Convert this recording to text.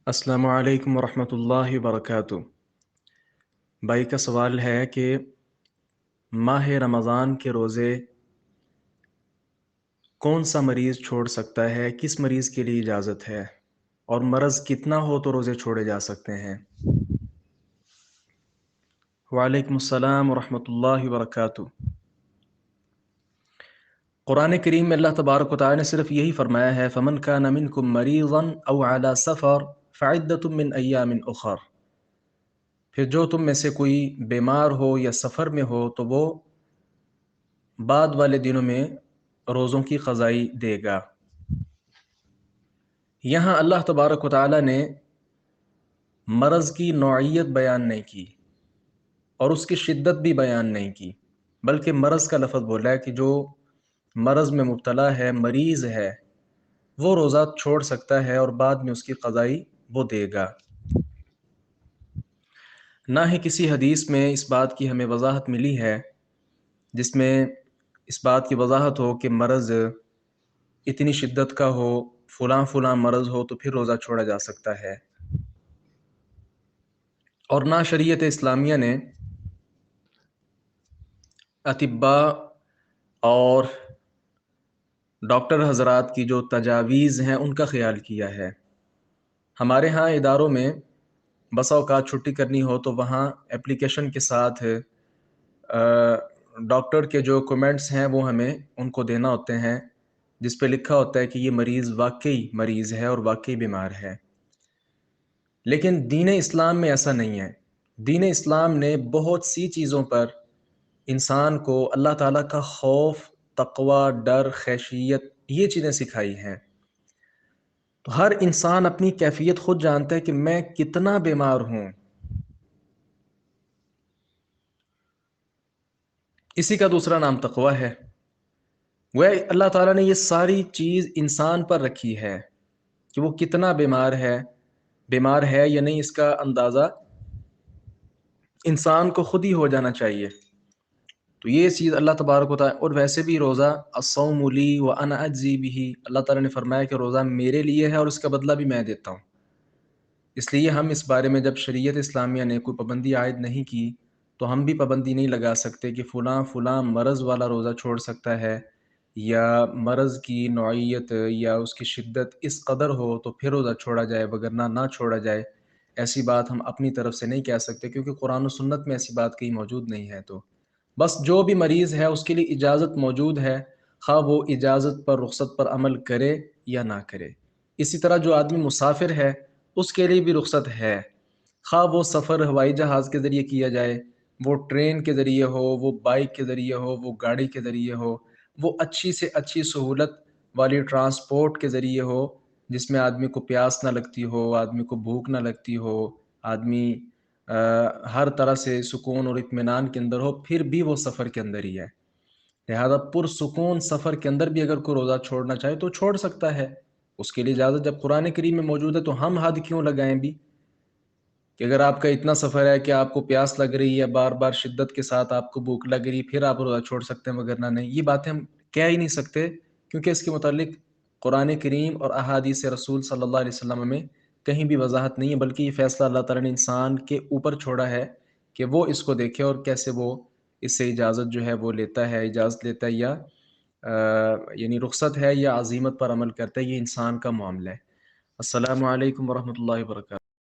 السلام علیکم ورحمۃ اللہ وبرکاتہ۔ بھائی کا سوال ہے کہ ماہ رمضان کے روزے کون سا مریض چھوڑ سکتا ہے، کس مریض کے لیے اجازت ہے، اور مرض کتنا ہو تو روزے چھوڑے جا سکتے ہیں؟ وعلیکم السلام ورحمۃ اللہ وبرکاتہ۔ قرآن کریم میں اللہ تبارک و تعالی نے صرف یہی فرمایا ہے فَمَنْ كَانَ مِنْكُمْ مَرِيضًا أَوْ عَلَى سَفَرٍ فَعِدَّةٌ مِّنْ أَيَّامٍ أُخَرَ، پھر جو تم میں سے کوئی بیمار ہو یا سفر میں ہو تو وہ بعد والے دنوں میں روزوں کی قضائی دے گا۔ یہاں اللہ تبارک و تعالی نے مرض کی نوعیت بیان نہیں کی اور اس کی شدت بھی بیان نہیں کی، بلکہ مرض کا لفظ بولا ہے کہ جو مرض میں مبتلا ہے، مریض ہے، وہ روزہ چھوڑ سکتا ہے اور بعد میں اس کی قضائی وہ دے گا۔ نہ ہی کسی حدیث میں اس بات کی ہمیں وضاحت ملی ہے جس میں اس بات کی وضاحت ہو کہ مرض اتنی شدت کا ہو، فلاں مرض ہو تو پھر روزہ چھوڑا جا سکتا ہے۔ اور نہ شریعت اسلامیہ نے اطباء اور ڈاکٹر حضرات کی جو تجاویز ہیں ان کا خیال کیا ہے۔ ہمارے ہاں اداروں میں بسا اوقات چھٹی کرنی ہو تو وہاں اپلیکیشن کے ساتھ ڈاکٹر کے جو کمنٹس ہیں وہ ہمیں ان کو دینا ہوتے ہیں، جس پہ لکھا ہوتا ہے کہ یہ مریض واقعی مریض ہے اور واقعی بیمار ہے۔ لیکن دین اسلام میں ایسا نہیں ہے۔ دین اسلام نے بہت سی چیزوں پر انسان کو اللہ تعالیٰ کا خوف، تقوی، ڈر، خشیت، یہ چیزیں سکھائی ہیں۔ تو ہر انسان اپنی کیفیت خود جانتا ہے کہ میں کتنا بیمار ہوں۔ اسی کا دوسرا نام تقوی ہے۔ وہ اللہ تعالیٰ نے یہ ساری چیز انسان پر رکھی ہے کہ وہ کتنا بیمار ہے یا نہیں، اس کا اندازہ انسان کو خود ہی ہو جانا چاہیے۔ تو یہ چیز اللہ تبارک و تعالیٰ، اور ویسے بھی روزہ الصوم لی وانا اجزی بہ، اللہ تعالیٰ نے فرمایا کہ روزہ میرے لیے ہے اور اس کا بدلہ بھی میں دیتا ہوں۔ اس لیے ہم اس بارے میں جب شریعت اسلامیہ نے کوئی پابندی عائد نہیں کی تو ہم بھی پابندی نہیں لگا سکتے کہ فلاں مرض والا روزہ چھوڑ سکتا ہے، یا مرض کی نوعیت یا اس کی شدت اس قدر ہو تو پھر روزہ چھوڑا جائے، وگرنہ نہ چھوڑا جائے۔ ایسی بات ہم اپنی طرف سے نہیں کہہ سکتے، کیونکہ قرآن و سنت میں ایسی بات کہیں موجود نہیں ہے۔ تو بس جو بھی مریض ہے اس کے لیے اجازت موجود ہے، خواہ وہ اجازت پر، رخصت پر عمل کرے یا نہ کرے۔ اسی طرح جو آدمی مسافر ہے اس کے لیے بھی رخصت ہے، خواہ وہ سفر ہوائی جہاز کے ذریعے کیا جائے، وہ ٹرین کے ذریعے ہو، وہ بائک کے ذریعے ہو، وہ گاڑی کے ذریعے ہو، وہ اچھی سے اچھی سہولت والی ٹرانسپورٹ کے ذریعے ہو جس میں آدمی کو پیاس نہ لگتی ہو، آدمی کو بھوک نہ لگتی ہو، آدمی ہر طرح سے سکون اور اطمینان کے اندر ہو، پھر بھی وہ سفر کے اندر ہی ہے۔ لہذا پرسکون سفر کے اندر بھی اگر کوئی روزہ چھوڑنا چاہے تو چھوڑ سکتا ہے، اس کے لیے اجازت جب قرآن کریم میں موجود ہے تو ہم حد کیوں لگائیں بھی کہ اگر آپ کا اتنا سفر ہے کہ آپ کو پیاس لگ رہی ہے، بار بار شدت کے ساتھ آپ کو بھوک لگ رہی، پھر آپ روزہ چھوڑ سکتے ہیں وگرنہ نہیں، یہ باتیں ہم کہہ ہی نہیں سکتے، کیونکہ اس کے متعلق قرآن کریم اور احادیث رسول صلی اللہ علیہ وسلم میں کہیں بھی وضاحت نہیں ہے، بلکہ یہ فیصلہ اللہ تعالیٰ نے انسان کے اوپر چھوڑا ہے کہ وہ اس کو دیکھے اور کیسے وہ اس سے اجازت جو ہے وہ لیتا ہے، اجازت لیتا ہے یا یعنی رخصت ہے یا عزیمت پر عمل کرتا ہے، یہ انسان کا معاملہ ہے۔ السلام علیکم ورحمۃ اللہ وبرکاتہ۔